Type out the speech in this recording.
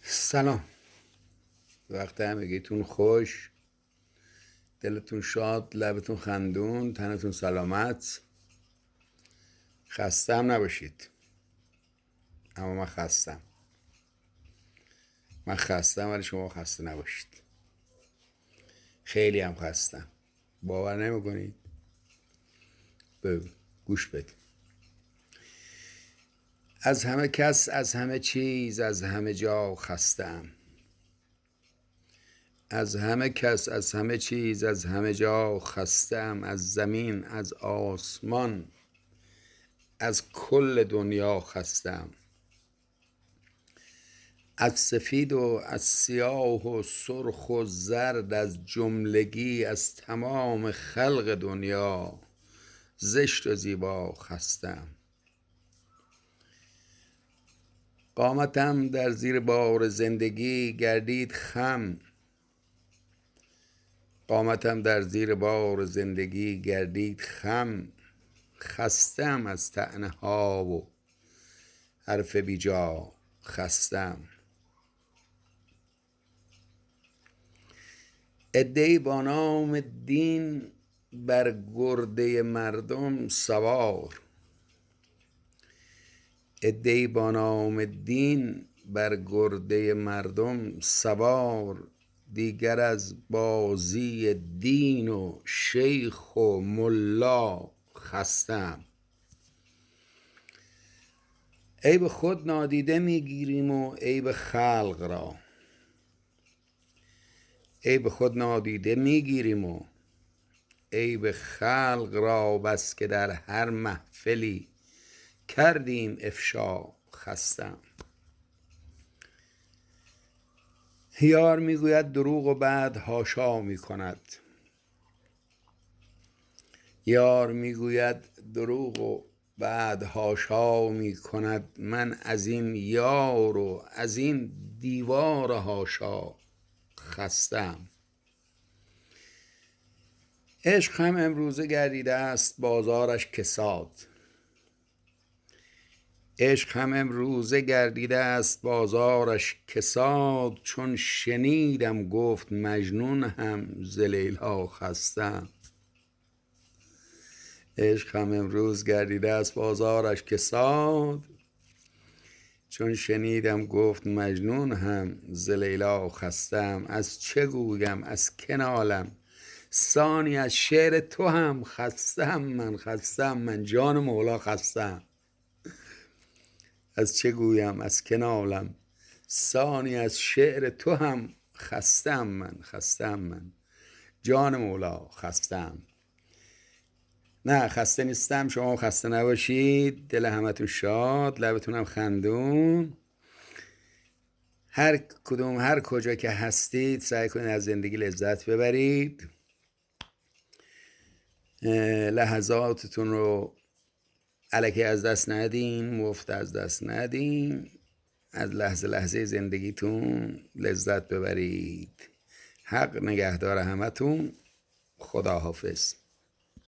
سلام. وقت همگیتون خوش، دلتون شاد، لبتون خندون، تنتون سلامت. خسته هم نباشید. اما من خستم ولی شما خسته نباشید. خیلی هم خستم. باور نمیکنید؟ گوش بدید. از همه کس، از همه چیز، از همه جا خستم. از همه کس، از همه چیز، از همه جا خستم. از زمین، از آسمان، از کل دنیا خستم. از سفید و از سیاه و سرخ و زرد، از جملگی از تمام خلق دنیا زشت و زیبا خستم. قامتم در زیر بار زندگی گردید خم. قامتم در زیر بار زندگی گردید خم. خستم از طعنه ها و حرف بیجا خستم. عده‌ای با نام دین بر گرده مردم سوار. عده‌ای با نام دین بر گرده مردم سوار. دیگر از بازی دین و شیخ و ملا خستم. عیب خود نادیده میگیریم و عیب خلق را. عیب خود نادیده میگیریم و عیب خلق را. بس که در هر محفلی کردیم افشا خستم. یار میگوید دروغ و بعد حاشا میکند. یار میگوید دروغ و بعد حاشا میکند. من از این یار و از این دیوار حاشا خستم. عشق هم امروزه گردیده است بازارش کساد. عشق هم امروزه گردیده است بازارش کساد. چون شنیدم گفت مجنون هم ز لیلا خستم. عشق هم امروز گردیده است بازارش کساد. چون شنیدم گفت مجنون هم ز لیلا خستم. از چه گویم از که نالم ثانی از شعر تو هم خستم. من خستم، من جان مولا خستم. از چه گویم از که نالم ثانی از شعر تو هم خستم. من خستم، من جان مولا خستم. نه خسته نیستم، شما خسته نباشید. دل همتون شاد، لبتون هم خندون. هر کدوم هر کجا که هستید سعی کنید از زندگی لذت ببرید. لحظاتتون رو الکی از دست ندین، مفت از دست ندین. از لحظه لحظه زندگیتون لذت ببرید. حق نگهدار همتون. خداحافظ.